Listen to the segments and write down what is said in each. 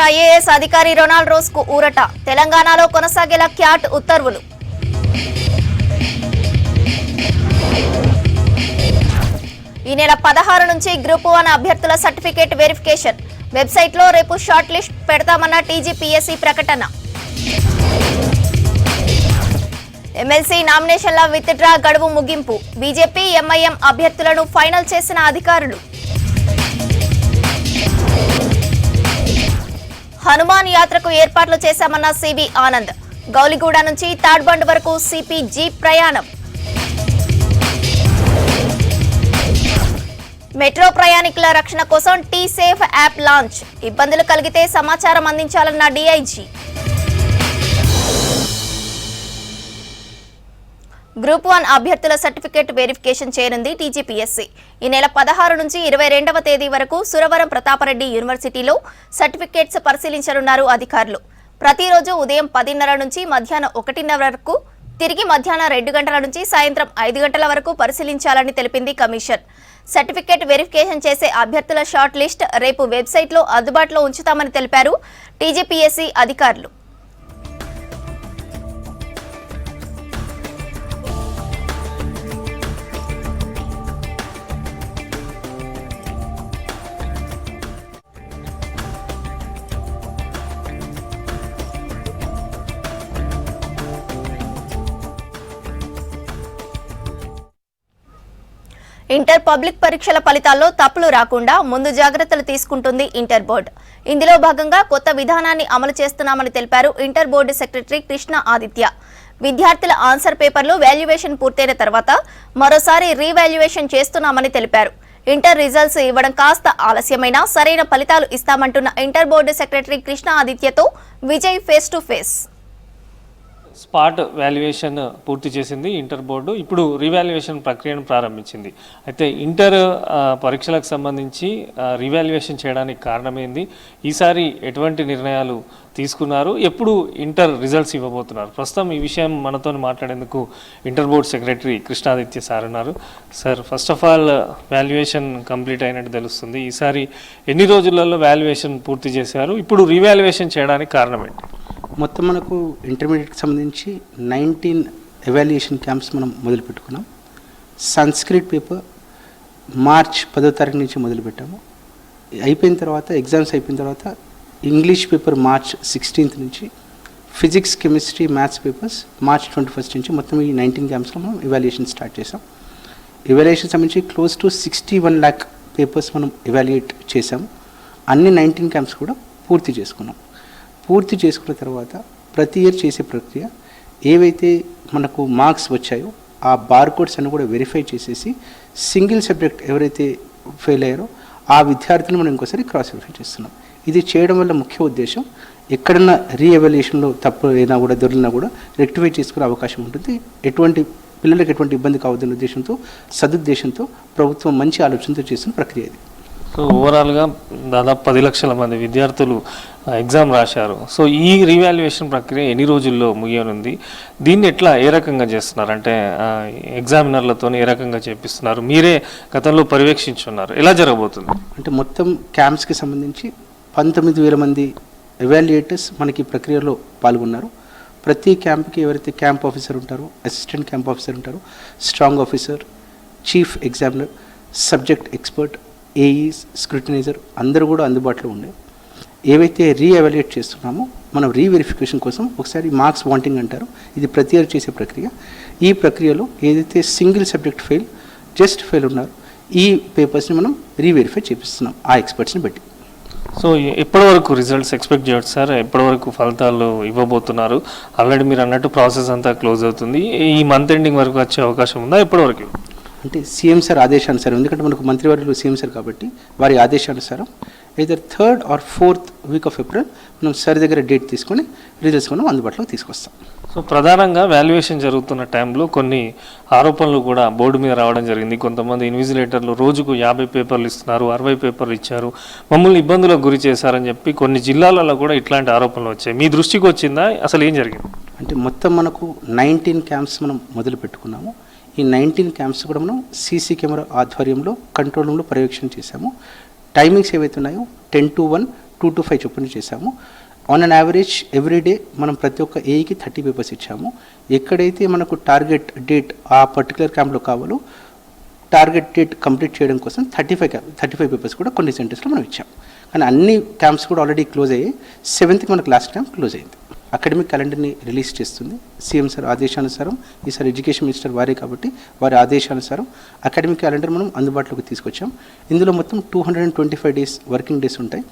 IAS అధికారి Ronald rose కు ఊరట. తెలంగాణలో కొనసాగేలా క్యాట్ ఉత్తర్వులు. ఈ నెల 16 నుంచి గ్రూప్ 1 అభ్యర్థుల సర్టిఫికేట్ వెరిఫికేషన్. వెబ్సైట్ లో రేపు షార్ట్ లిస్ట్ పెడతామన్న టీజీపీఎస్సీ ప్రకటన. ఎమ్మెల్సీ నామినేషన్ల విత్డ్రా గడువు ముగింపు. బీజేపీ ఎంఐఎం అభ్యర్థులను ఫైనల్ చేసిన అధికారులు. హనుమాన్ యాత్రకు ఏర్పాట్లు చేశామన్న సిబి ఆనంద్. గౌలిగూడ నుంచి తాడ్బండ్ వరకు సిపి జీప్ ప్రయాణం. మెట్రో ప్రయాణికుల రక్షణ కోసం టీ సేఫ్ యాప్ లాంచ్. ఇబ్బందులు కలిగితే సమాచారం అందించాలన్న డీఐజీ. గ్రూప్ 1 అభ్యర్థుల సర్టిఫికేట్ వెరిఫికేషన్ చేయనుంది టీజీపీఎస్సీ. ఈ నెల 16 నుంచి 22వ తేదీ వరకు సురవరం ప్రతాపరెడ్డి యూనివర్సిటీలో సర్టిఫికేట్స్ పరిశీలించనున్నారు అధికారులు. ప్రతిరోజు ఉదయం 10:30 నుంచి మధ్యాహ్నం 1:30 వరకు, తిరిగి మధ్యాహ్నం 2 గంటల నుంచి సాయంత్రం 5 గంటల వరకు పరిశీలించాలని తెలిపింది కమిషన్. సర్టిఫికేట్ వెరిఫికేషన్ చేసే అభ్యర్థుల షార్ట్ లిస్ట్ రేపు వెబ్సైట్లో అందుబాటులో ఉంచుతామని తెలిపారు టీజీపీఎస్సీ అధికారులు. ఇంటర్ పబ్లిక్ పరీక్షల ఫలితాల్లో తప్పులు రాకుండా ముందు జాగ్రత్తలు తీసుకుంటుంది ఇంటర్ బోర్డు. ఇందులో భాగంగా కొత్త విధానాన్ని అమలు చేస్తున్నామని తెలిపారు inter board secretary Krishna Aditya. విద్యార్థుల ఆన్సర్ పేపర్లు వాల్యుయేషన్ పూర్తయిన తర్వాత మరోసారి రీవాల్యుయేషన్ చేస్తున్నామని తెలిపారు. ఇంటర్ రిజల్ట్స్ ఇవ్వడం కాస్త ఆలస్యమైనా సరైన ఫలితాలు ఇస్తామంటున్న ఇంటర్ బోర్డు సెక్రటరీ కృష్ణ ఆదిత్యతో Vijay face to face. Spot valuation పూర్తి చేసింది ఇంటర్ బోర్డు. ఇప్పుడు రీవాల్యుయేషన్ ప్రక్రియను ప్రారంభించింది. అయితే ఇంటర్ పరీక్షలకు సంబంధించి రీవాల్యుయేషన్ చేయడానికి కారణమైంది. ఈసారి ఎటువంటి నిర్ణయాలు తీసుకున్నారు, ఎప్పుడు ఇంటర్ రిజల్ట్స్ ఇవ్వబోతున్నారు? ప్రస్తుతం ఈ విషయం మనతో మాట్లాడేందుకు inter board secretary Krishnaditya sir ఉన్నారు. Sir, first of all valuation complete అయినట్టు తెలుస్తుంది. ఈసారి ఎన్ని రోజులలో వాల్యుయేషన్ పూర్తి చేశారు? ఇప్పుడు రీవాల్యుయేషన్ చేయడానికి కారణం ఏంటి? మొత్తం మనకు ఇంటర్మీడియట్కి సంబంధించి 19 ఎవాల్యుయేషన్ క్యాంప్స్ మనం మొదలుపెట్టుకున్నాం. సంస్క్రిట్ పేపర్ మార్చ్ 10వ తారీఖు నుంచి మొదలుపెట్టాము. అయిపోయిన తర్వాత ఎగ్జామ్స్ అయిపోయిన తర్వాత ఇంగ్లీష్ పేపర్ మార్చ్ 16th నుంచి, physics chemistry maths papers March 21st నుంచి మొత్తం ఈ 19 క్యాంప్స్లో మనం ఎవాల్యుయేషన్ స్టార్ట్ చేసాం. ఎవాల్యుయేషన్ సంబంధించి క్లోజ్ టు 61 lakh పేపర్స్ మనం ఎవాల్యుయేట్ చేసాము. అన్ని 19 క్యాంప్స్ కూడా పూర్తి చేసుకున్నాం. పూర్తి చేసుకున్న తర్వాత ప్రతి ఇయర్ చేసే ప్రక్రియ ఏవైతే మనకు మార్క్స్ వచ్చాయో ఆ బార్కోడ్స్ అన్ని కూడా వెరిఫై చేసేసి సింగిల్ సబ్జెక్ట్ ఎవరైతే ఫెయిల్ అయ్యారో ఆ విద్యార్థులను మనం ఇంకోసారి క్రాస్ వెరిఫై చేస్తున్నాం. ఇది చేయడం వల్ల ముఖ్య ఉద్దేశం ఎక్కడన్నా రీఎవాల్యుయేషన్లో తప్పు అయినా కూడా దొరికినా కూడా రెక్టిఫై చేసుకునే అవకాశం ఉంటుంది. ఎటువంటి పిల్లలకు ఎటువంటి ఇబ్బంది కావద్దనే ఉద్దేశంతో, సదుద్దేశంతో ప్రభుత్వం మంచి ఆలోచనతో చేసిన ప్రక్రియ ఇది. సో ఓవరాల్గా దాదాపు 10 లక్షల మంది విద్యార్థులు ఎగ్జామ్ రాశారు. సో ఈ రీవాల్యుయేషన్ ప్రక్రియ ఎన్ని రోజుల్లో ముగియనుంది? దీన్ని ఏ రకంగా చేస్తున్నారు? అంటే ఎగ్జామినర్లతో ఏ రకంగా చేపిస్తున్నారు? మీరే గతంలో పర్యవేక్షించున్నారు, ఎలా జరగబోతుంది? అంటే మొత్తం క్యాంప్స్కి సంబంధించి 19,000 మంది ఎవాల్యుయేటర్స్ మనకి ప్రక్రియలో పాల్గొన్నారు. ప్రతి క్యాంప్కి ఎవరైతే క్యాంప్ ఆఫీసర్ ఉంటారో, అసిస్టెంట్ క్యాంప్ ఆఫీసర్ ఉంటారో, strong officer, chief examiner, subject expert, AEs, scrutinizer అందరూ కూడా అందుబాటులో ఉండే. ఏవైతే రీఎవాల్యుయేట్ చేస్తున్నామో మనం రీవెరిఫికేషన్ కోసం ఒకసారి మార్క్స్ వాంటింగ్ అంటారు, ఇది ప్రతి ఇయర్ చేసే ప్రక్రియ. ఈ ప్రక్రియలో ఏదైతే సింగిల్ సబ్జెక్ట్ జస్ట్ ఫెయిల్ ఉన్నారు ఈ పేపర్స్ని మనం రీవెరిఫై చేపిస్తున్నాం ఆ ఎక్స్పర్ట్స్ని బట్టి. సో ఎప్పటి వరకు రిజల్ట్స్ ఎక్స్పెక్ట్ చేయొచ్చు సార్? ఎప్పటి వరకు ఫలితాలు ఇవ్వబోతున్నారు? ఆల్రెడీ మీరు అన్నట్టు ప్రాసెస్ అంతా క్లోజ్ అవుతుంది. ఈ మంత్ ఎండింగ్ వరకు వచ్చే అవకాశం ఉందా? ఎప్పటి వరకు? అంటే సీఎం సార్ ఆదేశానుసారం, ఎందుకంటే మనకు మంత్రివర్యులు సీఎం సార్ కాబట్టి వారి ఆదేశానుసారం either 3rd or 4th week of April మనం సార్ దగ్గర డేట్ తీసుకొని రిజల్ట్స్ మనం అందుబాటులోకి తీసుకొస్తాం. సో ప్రధానంగా వాల్యుయేషన్ జరుగుతున్న టైంలో కొన్ని ఆరోపణలు కూడా బోర్డు మీద రావడం జరిగింది. కొంతమంది ఇన్విజిలేటర్లు రోజుకు 50 పేపర్లు ఇస్తున్నారు, 60 పేపర్లు ఇచ్చారు, మమ్మల్ని ఇబ్బందులకు గురి చేశారని చెప్పి కొన్ని జిల్లాలలో కూడా ఇట్లాంటి ఆరోపణలు వచ్చాయి. మీ దృష్టికి వచ్చిందా? అసలు ఏం జరిగింది? అంటే మొత్తం మనకు 19 క్యాంప్స్ మనం మొదలు పెట్టుకున్నాము. ఈ 19 క్యాంప్స్ కూడా మనం సీసీ కెమెరా ఆధ్వర్యంలో కంట్రోల్ రూమ్లో పర్యవేక్షణ చేశాము. టైమింగ్స్ ఏవైతే ఉన్నాయో 10 to 1, 2 to 5 చొప్పున చేశాము. ఆన్ అన్ యావరేజ్ ఎవ్రీడే మనం ప్రతి ఒక్క ఏకి 30 పేపర్స్ ఇచ్చాము. ఎక్కడైతే మనకు టార్గెట్ డేట్ ఆ పర్టికులర్ క్యాంప్లో కావాలో టార్గెట్ డేట్ కంప్లీట్ చేయడం కోసం 35 పేపర్స్ కూడా కొన్ని సెంటర్స్లో మనం ఇచ్చాము. కానీ అన్ని క్యాంప్స్ కూడా ఆల్రెడీ క్లోజ్ అయ్యాయి. 7th మనకు లాస్ట్ క్యాంప్ క్లోజ్ అయింది. అకాడమిక్ క్యాలెండర్ని రిలీజ్ చేస్తుంది సీఎం సార్ ఆదేశానుసారం. ఈసారి ఎడ్యుకేషన్ మినిస్టర్ వారే కాబట్టి వారి ఆదేశానుసారం అకాడమిక్ క్యాలెండర్ మనం అందుబాటులోకి తీసుకొచ్చాం. ఇందులో మొత్తం 225 డేస్ వర్కింగ్ డేస్ ఉంటాయి.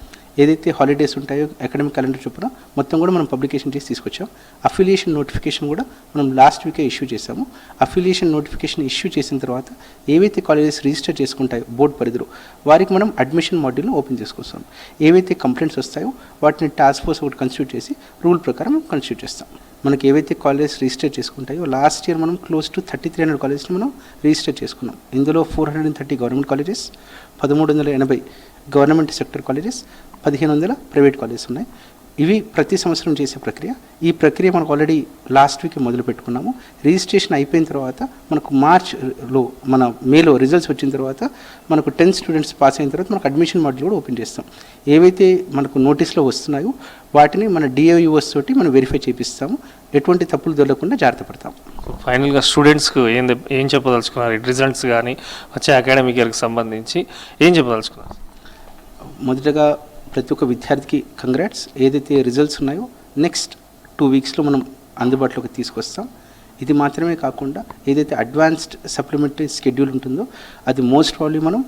ఏదైతే హాలిడేస్ ఉంటాయో అకాడమిక్ క్యాలెండర్ చొప్పున మొత్తం కూడా మనం పబ్లికేషన్ చేసి తీసుకొచ్చాం. అఫిలియేషన్ నోటిఫికేషన్ కూడా మనం లాస్ట్ వీకే ఇష్యూ చేసాము. అఫిలియేషన్ నోటిఫికేషన్ ఇష్యూ చేసిన తర్వాత ఏవైతే కాలేజెస్ రిజిస్టర్ చేసుకుంటాయో బోర్డు పరిధిలో వారికి మనం అడ్మిషన్ మాడ్యూల్ని ఓపెన్ చేసుకొస్తాం. ఏవైతే కంప్లైంట్స్ వస్తాయో వాటిని టాస్క్ ఫోర్స్ ఒకటి కన్స్టిట్యూట్ చేసి రూల్ ప్రకారం కన్స్టిట్యూట్ చేస్తాం. మనకి ఏవైతే కాలేజెస్ రిజిస్టర్ చేసుకుంటాయో లాస్ట్ ఇయర్ మనం క్లోజ్ టు 3,300 కాలేజెస్ని మనం రిజిస్టర్ చేసుకున్నాం. ఇందులో 430 government colleges, 1,380 government sector colleges, 1,500 private colleges ఉన్నాయి. ఇవి ప్రతి సంవత్సరం చేసే ప్రక్రియ. ఈ ప్రక్రియ మనకు ఆల్రెడీ లాస్ట్ వీక్ మొదలు పెట్టుకున్నాము. రిజిస్ట్రేషన్ అయిపోయిన తర్వాత మనకు మార్చ్లో మేలో రిజల్ట్స్ వచ్చిన తర్వాత మనకు 10 స్టూడెంట్స్ పాస్ అయిన తర్వాత మనకు అడ్మిషన్ మాడ్యూల్ కూడా ఓపెన్ చేస్తాం. ఏవైతే మనకు నోటీస్లో వస్తున్నాయో వాటిని మన డిఓయూఎస్ తోటి మనం వెరిఫై చేపిస్తాము. ఎటువంటి తప్పులు దొరకకుండా జాగ్రత్త పడతాం. ఫైనల్గా స్టూడెంట్స్కు ఏం చెప్పదలుచుకున్నారు? రిజల్ట్స్ కానీ వచ్చే అకాడమిక్ ఇయర్కి సంబంధించి ఏం చెప్పదలుచుకున్నారు? మొదటగా ప్రతి ఒక్క విద్యార్థికి కంగ్రాట్స్. ఏదైతే రిజల్ట్స్ ఉన్నాయో నెక్స్ట్ 2 వీక్స్లో మనం అందుబాటులోకి తీసుకొస్తాం. ఇది మాత్రమే కాకుండా ఏదైతే అడ్వాన్స్డ్ సప్లిమెంటరీ షెడ్యూల్ ఉంటుందో అది మోస్ట్ ప్రాబ్లీ మనం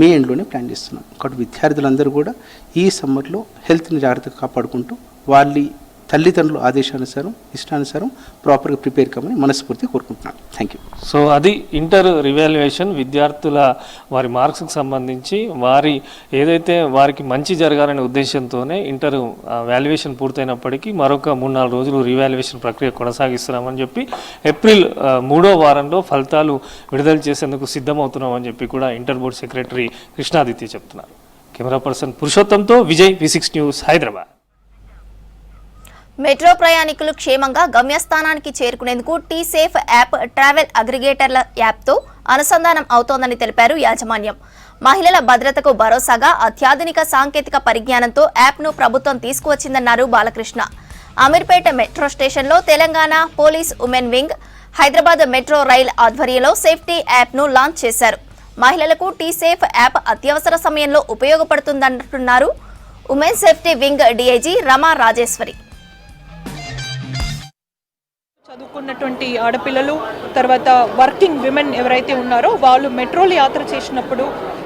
మే ఎండ్లోనే ప్లాన్ చేస్తున్నాం. కాబట్టి విద్యార్థులందరూ కూడా ఈ సమ్మర్లో హెల్త్ని జాగ్రత్తగా కాపాడుకుంటూ వాళ్ళ తల్లిదండ్రుల ఆదేశానుసారం ఇష్టానుసారం ప్రాపర్గా ప్రిపేర్ కమ్మని మనస్ఫూర్తిగా కోరుకుంటున్నాను. Thank you. సో అది ఇంటర్ రివాల్యుయేషన్ విద్యార్థుల వారి మార్క్స్కి సంబంధించి ఏదైతే వారికి మంచి జరగాలనే ఉద్దేశంతోనే ఇంటర్ వాల్యుయేషన్ పూర్తయినప్పటికీ మరొక 3-4 రోజులు రివాల్యుయేషన్ ప్రక్రియ కొనసాగిస్తున్నామని చెప్పి ఏప్రిల్ 3వ వారంలో ఫలితాలు విడుదల చేసేందుకు సిద్ధమవుతున్నామని చెప్పి కూడా ఇంటర్ బోర్డు సెక్రటరీ కృష్ణాదిత్య చెప్తున్నారు. కెమెరా పర్సన్ పురుషోత్తంతో Vijay, V6 news, Hyderabad. Metro ప్రయాణికులు క్షేమంగా గమ్యస్థానానికి చేరుకునేందుకు టీ సేఫ్ యాప్ ట్రావెల్ అగ్రిగేటర్ల యాప్తో అనుసంధానం అవుతోందని తెలిపారు యాజమాన్యం. మహిళల భద్రతకు భరోసాగా అత్యాధునిక సాంకేతిక పరిజ్ఞానంతో యాప్ను ప్రభుత్వం తీసుకువచ్చిందన్నారు బాలకృష్ణ. అమీర్పేట మెట్రో స్టేషన్లో Telangana police women wing, Hyderabad metro rail ఆధ్వర్యంలో సేఫ్టీ యాప్ను లాంచ్ చేశారు. మహిళలకు టీ సేఫ్ యాప్ అత్యవసర సమయంలో ఉపయోగపడుతుందంటున్నారు ఉమెన్ సేఫ్టీ వింగ్ డీఐజీ రమా రాజేశ్వరి. చదువుకున్నటువంటి ఆడపిల్లలు, తర్వాత వర్కింగ్ విమెన్ ఎవరైతే ఉన్నారో వాళ్ళు మెట్రోలో యాత్ర చేసినప్పుడు,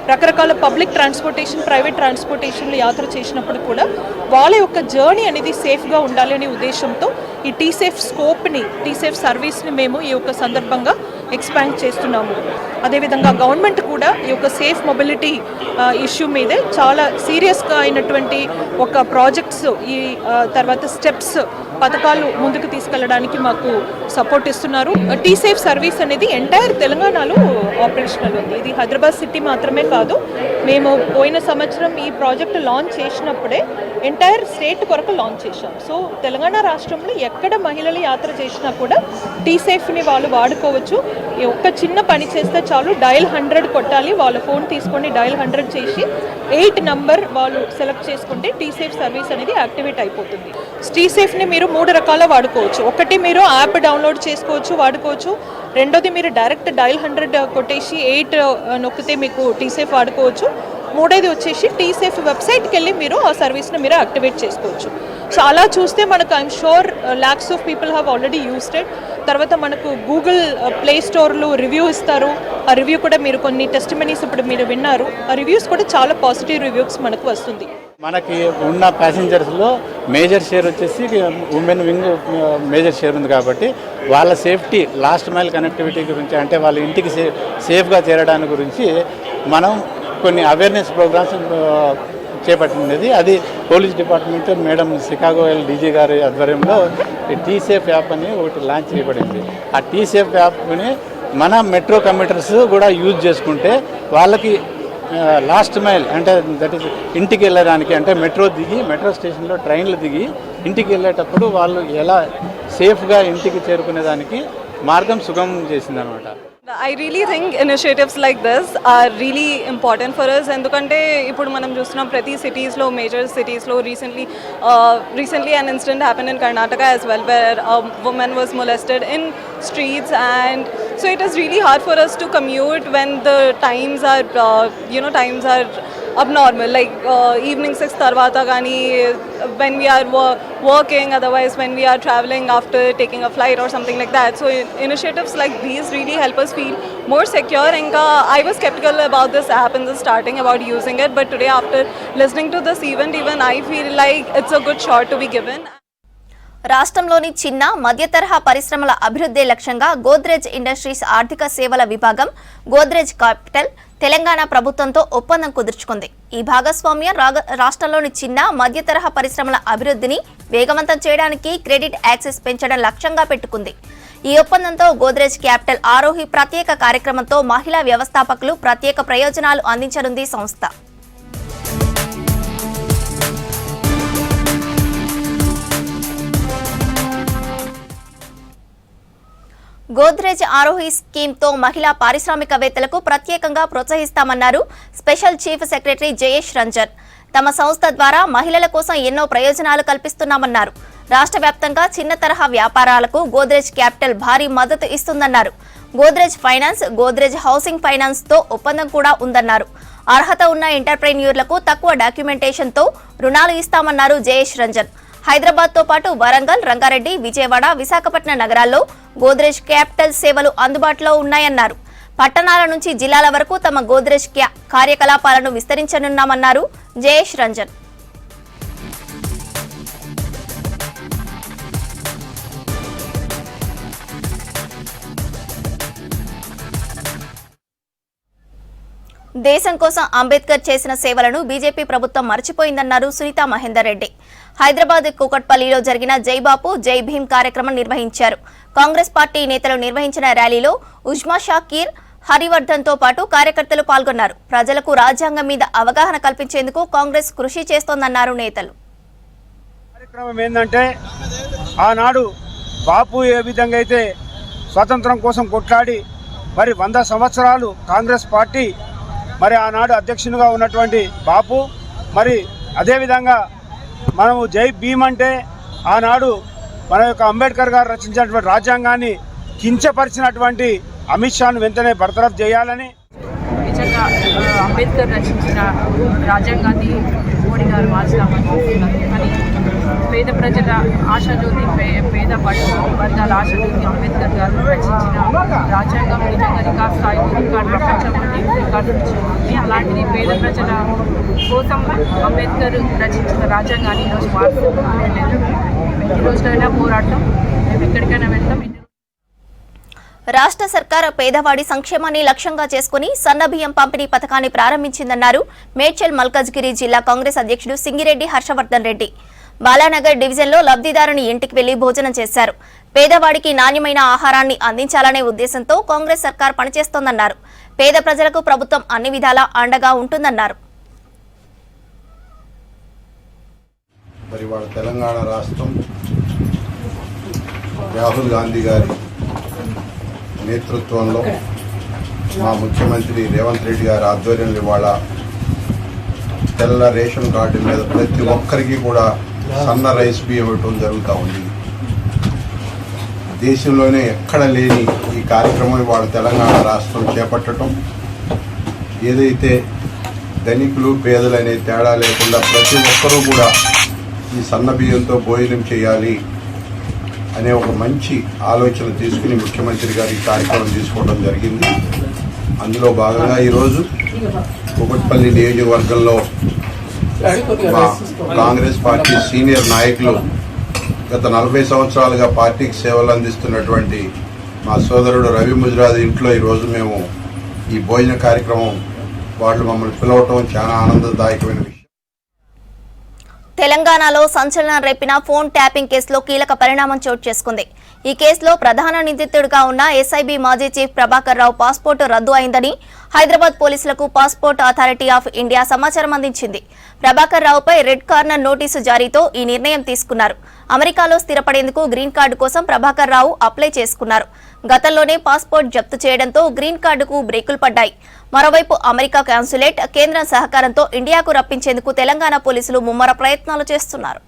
రకరకాల పబ్లిక్ ట్రాన్స్పోర్టేషన్, ప్రైవేట్ ట్రాన్స్పోర్టేషన్లో యాత్ర చేసినప్పుడు కూడా వాళ్ళ యొక్క జర్నీ అనేది సేఫ్గా ఉండాలి అనే ఉద్దేశంతో ఈ టీ సేఫ్ స్కోప్ని, టీ సేఫ్ సర్వీస్ని మేము ఈ యొక్క సందర్భంగా ఎక్స్పాండ్ చేస్తున్నాము. అదేవిధంగా గవర్నమెంట్ కూడా ఈ యొక్క సేఫ్ మొబిలిటీ ఇష్యూ మీదే చాలా సీరియస్గా అయినటువంటి ఒక ప్రాజెక్ట్స్, ఈ తర్వాత స్టెప్స్, పథకాలు ముందుకు తీసుకెళ్ళడానికి మాకు సపోర్ట్ ఇస్తున్నారు. టీ సేఫ్ సర్వీస్ అనేది ఎంటైర్ తెలంగాణలో ఆపరేషనల్ ఉంది. ఇది హైదరాబాద్ సిటీ మాత్రమే కాదు. మేము పోయిన సంవత్సరం ఈ ప్రాజెక్ట్ లాంచ్ చేసినప్పుడే ఎంటైర్ స్టేట్ కొరకు లాంచ్ చేశాం. సో తెలంగాణ రాష్ట్రంలో ఎక్కడ మహిళలు యాత్ర చేసినా కూడా టీ సేఫ్ని వాళ్ళు వాడుకోవచ్చు. ఒక్క చిన్న పని చేస్తే చాలు, డయల్ 100 కొట్టాలి, వాళ్ళ ఫోన్ తీసుకొని డయల్ 100 చేసి 8 నంబర్ వాళ్ళు సెలెక్ట్ చేసుకుంటే టీ సేఫ్ సర్వీస్ అనేది యాక్టివేట్ అయిపోతుంది. టీ సేఫ్ని మీరు 3 రకాల వాడుకోవచ్చు. ఒకటి మీరు యాప్ డౌన్లోడ్ చేసుకోవచ్చు, వాడుకోవచ్చు. రెండోది మీరు డైరెక్ట్ డయల్ 100 కొట్టేసి 8 నొక్కితే మీకు టీ సేఫ్ వాడుకోవచ్చు. మూడోది వచ్చేసి టీ సేఫ్ వెబ్సైట్కి వెళ్ళి మీరు ఆ సర్వీస్ని మీరు యాక్టివేట్ చేసుకోవచ్చు. సో అలా చూస్తే మనకు I'm sure lakhs of people have already used it. తర్వాత మనకు గూగుల్ ప్లే స్టోర్లో రివ్యూ ఇస్తారు. ఆ రివ్యూ కూడా మీరు కొన్ని టెస్టిమనీస్ ఇప్పుడు మీరు విన్నారు. ఆ రివ్యూస్ కూడా చాలా పాజిటివ్ రివ్యూస్ మనకు వస్తుంది. మనకి ఉన్న ప్యాసింజర్స్లో మేజర్ షేర్ వచ్చేసి ఉమెన్ వింగ్ మేజర్ షేర్ ఉంది కాబట్టి వాళ్ళ సేఫ్టీ, లాస్ట్ మైల్ కనెక్టివిటీ గురించి, అంటే వాళ్ళ ఇంటికి సేఫ్గా చేరడానికి గురించి మనం కొన్ని అవేర్నెస్ ప్రోగ్రామ్స్ చేపట్టినది. అది పోలీస్ డిపార్ట్మెంట్ మేడం షికాగో డీజీ గారి ఆధ్వర్యంలో టీ సేఫ్ యాప్ అని ఒకటి లాంచ్ చేయబడింది. ఆ టీ సేఫ్ యాప్ని మన మెట్రో కమ్యూటర్స్ కూడా యూజ్ చేసుకుంటే వాళ్ళకి లాస్ట్ మైల్, అంటే దట్ ఈస్ ఇంటికి వెళ్ళడానికి, అంటే మెట్రో స్టేషన్లో ట్రైన్లు దిగి ఇంటికి వెళ్ళేటప్పుడు వాళ్ళు ఎలా సేఫ్గా ఇంటికి చేరుకునేదానికి మార్గం సుగమం చేసిందనమాట. I really think initiatives like this are really important for us. ఎందుకంటే ఇప్పుడు మనం చూస్తున్నాం ప్రతి సిటీస్లో మేజర్ సిటీస్లో recently an incident happened in Karnataka as well where a woman was molested in streets, and so it is really hard for us to commute when the times are times are abnormal, like evening 6 tarvata gani, when we are working, otherwise when we are traveling after taking a flight or something like that. So initiatives like these really help us feel more secure. And I was skeptical about this app in the starting about using it, but today after listening to this event, even I feel like it's a good shot to be given. రాష్ట్రంలోని చిన్న మధ్య తరహా పరిశ్రమల అభివృద్ధి లక్ష్యంగా Godrej industries ఆర్థిక సేవల విభాగం గోద్రేజ్ క్యాపిటల్ తెలంగాణ ప్రభుత్వంతో ఒప్పందం కుదుర్చుకుంది. ఈ భాగస్వామ్యం రాష్ట్రంలోని చిన్న మధ్య తరహా పరిశ్రమల అభివృద్ధిని వేగవంతం చేయడానికి క్రెడిట్ యాక్సెస్ పెంచడం లక్ష్యంగా పెట్టుకుంది. ఈ ఒప్పందంతో గోద్రేజ్ క్యాపిటల్ ఆరోహి ప్రత్యేక కార్యక్రమంతో మహిళా వ్యవస్థాపకులు ప్రత్యేక ప్రయోజనాలు అందించనుంది సంస్థ. గోద్రేజ్ ఆరోహి స్కీమ్తో మహిళా పారిశ్రామికవేత్తలకు ప్రత్యేకంగా ప్రోత్సహిస్తామన్నారు special chief secretary Jayesh Ranjan. తమ సంస్థ ద్వారా మహిళల కోసం ఎన్నో ప్రయోజనాలు కల్పిస్తున్నామన్నారు. రాష్ట్ర వ్యాప్తంగా చిన్న తరహా వ్యాపారాలకు గోద్రేజ్ క్యాపిటల్ భారీ మద్దతు ఇస్తుందన్నారు. Godrej finance, Godrej housing finance తో ఒప్పందం కూడా ఉందన్నారు. అర్హత ఉన్న ఎంటర్ప్రెన్యూర్లకు తక్కువ డాక్యుమెంటేషన్తో రుణాలు ఇస్తామన్నారు జయేష్ రంజన్. హైదరాబాద్ తో పాటు వరంగల్, రంగారెడ్డి, విజయవాడ, విశాఖపట్నం నగరాల్లో గోద్రేజ్ క్యాపిటల్ సేవలు అందుబాటులో ఉన్నాయన్నారు. పట్టణాల నుంచి జిల్లాల వరకు తమ గోద్రేజ్ కార్యకలాపాలను విస్తరించనున్నామన్నారు జయేష్ రంజన్. దేశం కోసం అంబేద్కర్ చేసిన సేవలను బీజేపీ ప్రభుత్వం మర్చిపోయిందన్నారు సునీతా మహేందర్ రెడ్డి. హైదరాబాద్ కూకట్పల్లిలో జరిగిన జై బాపు జై భీమ్ కార్యక్రమం నిర్వహించారు. కాంగ్రెస్ పార్టీ నేతలు నిర్వహించిన ర్యాలీలో ఉజ్మా షాకీర్, హరివర్ధన్ తో పాటు కార్యకర్తలు పాల్గొన్నారు. ప్రజలకు రాజ్యాంగం మీద అవగాహన కల్పించేందుకు కాంగ్రెస్ కృషి చేస్తోందన్నారు నేతలు. కార్యక్రమం ఏంటంటే ఆనాడు బాపు ఏ విధంగా అయితే స్వాతంత్రం కోసం కొట్లాడి మరి 100 సంవత్సరాలు కాంగ్రెస్ పార్టీ మరి ఆనాడు అధ్యక్షునిగా ఉన్నటువంటి బాపు, మరి అదేవిధంగా మనము జై భీమ్ అంటే ఆనాడు మన యొక్క అంబేద్కర్ గారు రచించినటువంటి రాజ్యాంగాన్ని కించపరిచినటువంటి అమిత్ షాను వెంటనే బర్తరఫ్ చేయాలని. నిజంగా అంబేద్కర్ రచించిన రాజ్యాంగాన్ని మోడీ గారు మార్చామని కానీ పేద ప్రజల ఆశాజ్యోతి, పేద వర్గాల ఆశాజ్యోతి అంబేద్కర్ గారు రచించిన రాజ్యాంగం నిజంగా రికార్డ్ స్థాయి, రికార్డు ప్రపంచంలో రికార్డు ఉంది. అలాంటిది పేద ప్రజల కోసం అంబేద్కర్ రచించిన రాజ్యాంగాన్ని ఈరోజు మార్చుకోవడం లేదు. ఈ రోజులైనా పోరాటం, మేము ఎక్కడికైనా వెళ్తాం. రాష్ట్ర సర్కార్ పేదవాడి సంక్షేమాన్ని లక్ష్యంగా చేసుకుని సన్నబియ్యం పంపిణీ పథకాన్ని ప్రారంభించిందన్నారు మేడ్చల్ మల్కజ్గిరి జిల్లా కాంగ్రెస్ అధ్యక్షుడు సింగిరెడ్డి హర్షవర్ధన్ రెడ్డి. బాలానగర్ డివిజన్లో లబ్ధిదారుని ఇంటికి వెళ్లి భోజనం చేశారు. పేదవాడికి నాణ్యమైన ఆహారాన్ని అందించాలనే ఉద్దేశంతో కాంగ్రెస్ సర్కార్ పనిచేస్తోందన్నారు. పేద ప్రజలకు ప్రభుత్వం అన్ని విధాలా అండగా ఉంటుందన్నారు. మరి వాళ్ళ తెలంగాణ రాష్ట్రం రాహుల్ గాంధీ గారి నేతృత్వంలో మా ముఖ్యమంత్రి రేవంత్ రెడ్డి గారి ఆధ్వర్యంలో ఇవాళ తెల్ల రేషన్ కార్డు మీద ప్రతి ఒక్కరికి కూడా సన్న రైస్ బియ్యం ఇవ్వటం జరుగుతూ ఉంది. దేశంలోనే ఎక్కడ లేని ఈ కార్యక్రమం ఇవాళ తెలంగాణ రాష్ట్రం చేపట్టడం, ఏదైతే ధనికులు పేదలు అనే తేడా లేకుండా ప్రతి ఒక్కరూ కూడా ఈ సన్న బియ్యంతో భోజనం చేయాలి అనే ఒక మంచి ఆలోచన తీసుకుని ముఖ్యమంత్రి గారు ఈ కార్యక్రమం తీసుకోవడం జరిగింది. అందులో భాగంగా ఈరోజు కూకట్పల్లి నియోజకవర్గంలో మా కాంగ్రెస్ పార్టీ సీనియర్ నాయకులు గత 40 సంవత్సరాలుగా పార్టీకి సేవలు అందిస్తున్నటువంటి మా సోదరుడు రవి ముజరాజ్ ఇంట్లో ఈరోజు మేము ఈ భోజన కార్యక్రమం వాళ్ళు మమ్మల్ని పిలవటం చాలా ఆనందదాయకమైన విషయం. తెలంగాణలో సంచలనం రేపిన ఫోన్ ట్యాపింగ్ కేసులో కీలక పరిణామం చోటు చేసుకుంది. ఈ కేసులో ప్రధాన నిందితుడిగా ఉన్న ఎస్ఐబి మాజీ చీఫ్ ప్రభాకర్ రావు పాస్పోర్టు రద్దు అయిందని హైదరాబాద్ పోలీసులకు పాస్పోర్ట్ అథారిటీ ఆఫ్ ఇండియా సమాచారం అందించింది. ప్రభాకర్ రావుపై రెడ్ కార్నర్ నోటీసు జారీతో ఈ నిర్ణయం తీసుకున్నారు. అమెరికాలో స్థిరపడేందుకు గ్రీన్ కార్డు కోసం ప్రభాకర్ రావు అప్లై చేసుకున్నారు. గతంలోనే పాస్పోర్ట్ జప్తు చేయడంతో గ్రీన్ కార్డుకు బ్రేకులు పడ్డాయి. మరోవైపు అమెరికా కాన్సులేట్ కేంద్రం సహకారంతో ఇండియాకు రప్పించేందుకు తెలంగాణ పోలీసులు ముమ్మర ప్రయత్నాలు చేస్తున్నారు.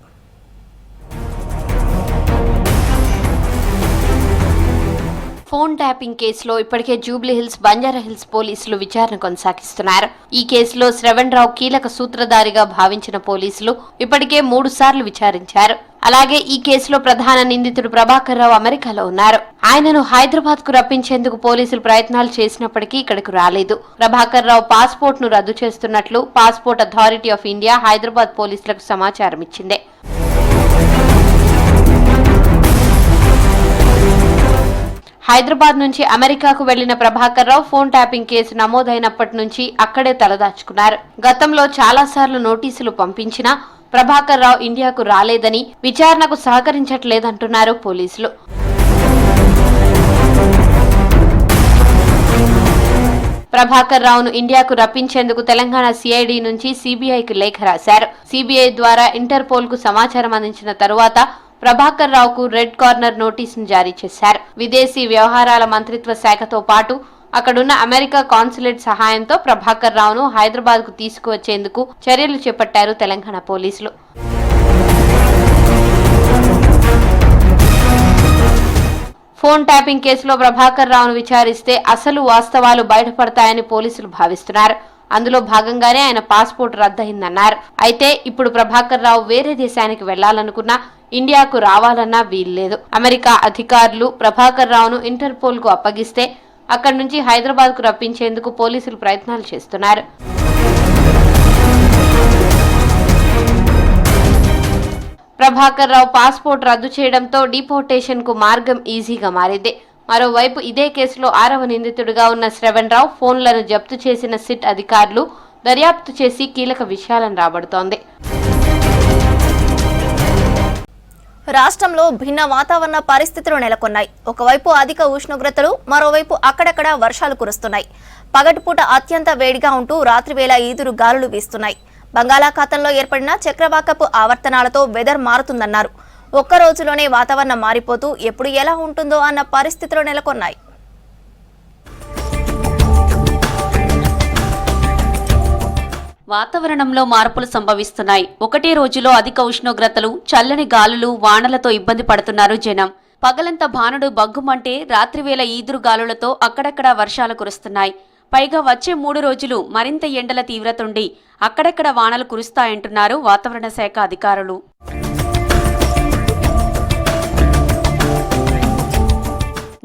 ఫోన్ ట్యాపింగ్ కేసులో ఇప్పటికే జూబ్లీహిల్స్, బంజారాహిల్స్ పోలీసులు విచారణ కొనసాగిస్తున్నారు. ఈ కేసులో శ్రవణ్ రావు కీలక సూత్రధారిగా భావించిన పోలీసులు ఇప్పటికే 3 సార్లు విచారించారు. అలాగే ఈ కేసులో ప్రధాన నిందితుడు ప్రభాకర్ రావు అమెరికాలో ఉన్నారు. ఆయనను హైదరాబాద్ కు రప్పించేందుకు పోలీసులు ప్రయత్నాలు చేసినప్పటికీ ఇక్కడకు రాలేదు. ప్రభాకర్ రావు పాస్పోర్ట్ ను రద్దు చేస్తున్నట్లు passport authority of India Hyderabad పోలీసులకు సమాచారం ఇచ్చింది. హైదరాబాద్ నుంచి అమెరికాకు వెళ్లిన Prabhakar Rao phone tapping case నమోదైనప్పటి నుంచి అక్కడే తలదాచుకున్నారు. గతంలో చాలా సార్లు నోటీసులు పంపించినా ప్రభాకర్ రావు ఇండియాకు రాలేదని, విచారణకు సహకరించట్లేదంటున్నారు పోలీసులు. ప్రభాకర్ రావును ఇండియాకు రప్పించేందుకు తెలంగాణ సిఐడి నుంచి సిబిఐకి లేఖ రాశారు. సిబిఐ ద్వారా ఇంటర్పోల్ కు సమాచారం అందించిన తరువాత ప్రభాకర్ రావుకు రెడ్ కార్నర్ నోటీసును జారీ చేశారు. విదేశీ వ్యవహారాల మంత్రిత్వ శాఖతో పాటు అక్కడున్న అమెరికా కాన్సులేట్ సహాయంతో ప్రభాకర్ రావును హైదరాబాద్ కు తీసుకువచ్చేందుకు చర్యలు చేపట్టారు తెలంగాణ పోలీసులు. ఫోన్ ట్యాపింగ్ కేసులో ప్రభాకర్ రావును విచారిస్తే అసలు వాస్తవాలు బయటపడతాయని పోలీసులు భావిస్తున్నారు. అందులో భాగంగానే ఆయన పాస్పోర్ట్ రద్దయిందన్నారు. అయితే ఇప్పుడు ప్రభాకర్ రావు వేరే దేశానికి వెళ్లాలనుకున్నా, ఇండియాకు రావాలన్నా వీల్లేదు. అమెరికా అధికారులు ప్రభాకర్ రావును ఇంటర్పోల్ కు అప్పగిస్తే అక్కడి నుంచి హైదరాబాద్ కు రప్పించేందుకు పోలీసులు ప్రయత్నాలు చేస్తున్నారు. ప్రభాకర్ రావు పాస్పోర్ట్ రద్దు చేయడంతో డిపోర్టేషన్ కు మార్గం ఈజీగా మారింది. మరోవైపు ఇదే కేసులో 6వ నిందితుడిగా ఉన్న శ్రవణ్ రావు ఫోన్లను జప్తు చేసిన సిట్ అధికారులు దర్యాప్తు చేసి కీలక విషయాలను రాబడుతోంది. రాష్ట్రంలో భిన్న వాతావరణ పరిస్థితులు నెలకొన్నాయి. ఒకవైపు అధిక ఉష్ణోగ్రతలు, మరోవైపు అక్కడక్కడ వర్షాలు కురుస్తున్నాయి. పగటిపూట అత్యంత వేడిగా ఉంటూ రాత్రివేళ ఈదురు గాలులు వీస్తున్నాయి. బంగాళాఖాతంలో ఏర్పడిన చక్రవాకపు ఆవర్తనాలతో వెదర్ మారుతుందన్నారు. ఒక్క రోజులోనే వాతావరణం మారిపోతూ ఎప్పుడు ఎలా ఉంటుందో అన్న పరిస్థితులు నెలకొన్నాయి. వాతావరణంలో మార్పులు సంభవిస్తున్నాయి. ఒకటే రోజులో అధిక ఉష్ణోగ్రతలు, చల్లని గాలులు, వానలతో ఇబ్బంది పడుతున్నారు జనం. పగలంతా భానుడు బగ్గుమంటే రాత్రివేళ ఈదురు గాలులతో అక్కడక్కడ వర్షాలు కురుస్తున్నాయి. పైగా వచ్చే 3 రోజులు మరింత ఎండల తీవ్రతుండి అక్కడక్కడ వానలు కురుస్తాయంటున్నారు వాతావరణ శాఖ అధికారులు.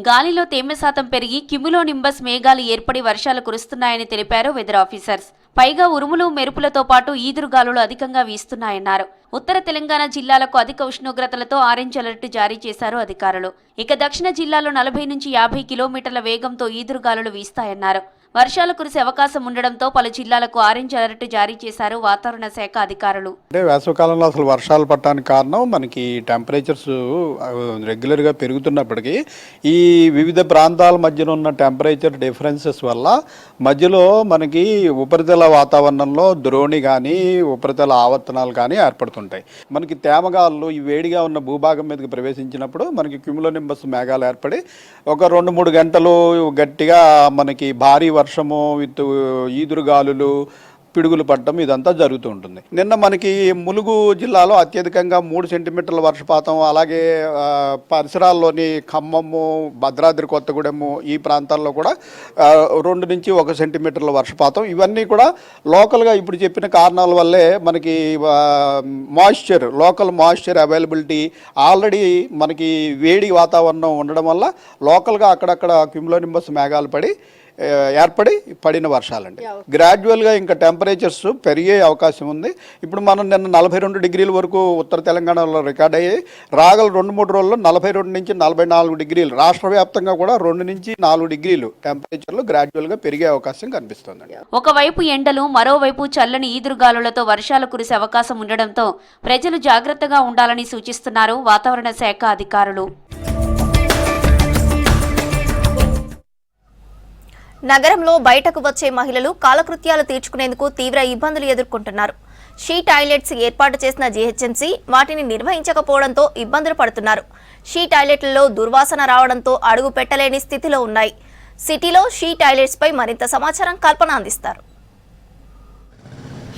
గాలిలో తేమ శాతం పెరిగి క్యుములోనింబస్ మేఘాలు ఏర్పడి వర్షాలు కురుస్తున్నాయని తెలిపారు వెదర్ ఆఫీసర్స్. పైగా ఉరుములు, మెరుపులతో పాటు ఈదురుగాలులు అధికంగా వీస్తున్నాయన్నారు. ఉత్తర తెలంగాణ జిల్లాలకు అధిక ఉష్ణోగ్రతలతో ఆరెంజ్ అలర్ట్ జారీ చేశారు అధికారులు. ఇక దక్షిణ జిల్లాలో 40 నుంచి 50 కిలోమీటర్ల వేగంతో ఈదురుగాలులు వీస్తాయన్నారు. వర్షాలు కురిసే అవకాశం ఉండడంతో పలు జిల్లాలకు ఆరెంజ్ అలర్ట్ జారీ చేశారు వాతావరణ శాఖ అధికారులు. అంటే వేసవికాలంలో అసలు వర్షాలు పడటానికి కారణం మనకి టెంపరేచర్స్ రెగ్యులర్గా పెరుగుతున్నప్పటికీ ఈ వివిధ ప్రాంతాల మధ్యన ఉన్న టెంపరేచర్ డిఫరెన్సెస్ వల్ల మధ్యలో మనకి ఉపరితల వాతావరణంలో ద్రోణి కానీ ఉపరితల ఆవర్తనాలు కానీ ఏర్పడుతుంటాయి. మనకి తేమగాళ్ళు ఈ వేడిగా ఉన్న భూభాగం మీదకి ప్రవేశించినప్పుడు మనకి క్యుములోనింబస్ మేఘాలు ఏర్పడి ఒక 2-3 గంటలు గట్టిగా మనకి భారీ వర్షము విత్ ఈదురుగాలులు, పిడుగులు పడటం ఇదంతా జరుగుతూ ఉంటుంది. నిన్న మనకి ములుగు జిల్లాలో అత్యధికంగా 3 సెంటీమీటర్ల వర్షపాతం, అలాగే పరిసరాల్లోని ఖమ్మము, భద్రాద్రి కొత్తగూడెము ఈ ప్రాంతాల్లో కూడా 2 నుంచి 1 సెంటీమీటర్ల వర్షపాతం. ఇవన్నీ కూడా లోకల్గా ఇప్పుడు చెప్పిన కారణాల వల్లే మనకి లోకల్ మాయిశ్చర్ అవైలబిలిటీ ఆల్రెడీ మనకి వేడి వాతావరణం ఉండడం వల్ల లోకల్గా అక్కడక్కడ క్యుములోనింబస్ మేఘాలు ఏర్పడి పడిన వర్షాలండి. గ్రాడ్యువల్గా ఇంకా టెంపరేచర్స్ పెరిగే అవకాశం ఉంది. ఇప్పుడు మనం నిన్న 42 డిగ్రీల వరకు ఉత్తర తెలంగాణలో రికార్డ్ అయ్యాయి. రాగల 2-3 రోజుల్లో 42 నుంచి 44 డిగ్రీలు, రాష్ట్ర వ్యాప్తంగా కూడా 2 నుంచి 4 డిగ్రీలు టెంపరేచర్లు గ్రాడ్యువల్గా పెరిగే అవకాశం కనిపిస్తుంది. ఒకవైపు ఎండలు, మరోవైపు చల్లని ఈదురుగాలులతో వర్షాలు కురిసే అవకాశం ఉండడంతో ప్రజలు జాగ్రత్తగా ఉండాలని సూచిస్తున్నారు వాతావరణ శాఖ అధికారులు. నగరంలో బయటకు వచ్చే మహిళలు కాలకృత్యాలు తీర్చుకునేందుకు తీవ్ర ఇబ్బందులు ఎదుర్కొంటున్నారు. షీ టాయిలెట్స్ ఏర్పాటు చేసిన జీహెచ్ఎంసీ వాటిని నిర్వహించకపోవడంతో ఇబ్బందులు పడుతున్నారు. షీ టాయిలెట్లలో దుర్వాసన రావడంతో అడుగు పెట్టలేని స్థితిలో ఉన్నాయి. సిటీలో షీ టాయిలెట్స్ పై మరింత సమాచారం కల్పన అందిస్తారు.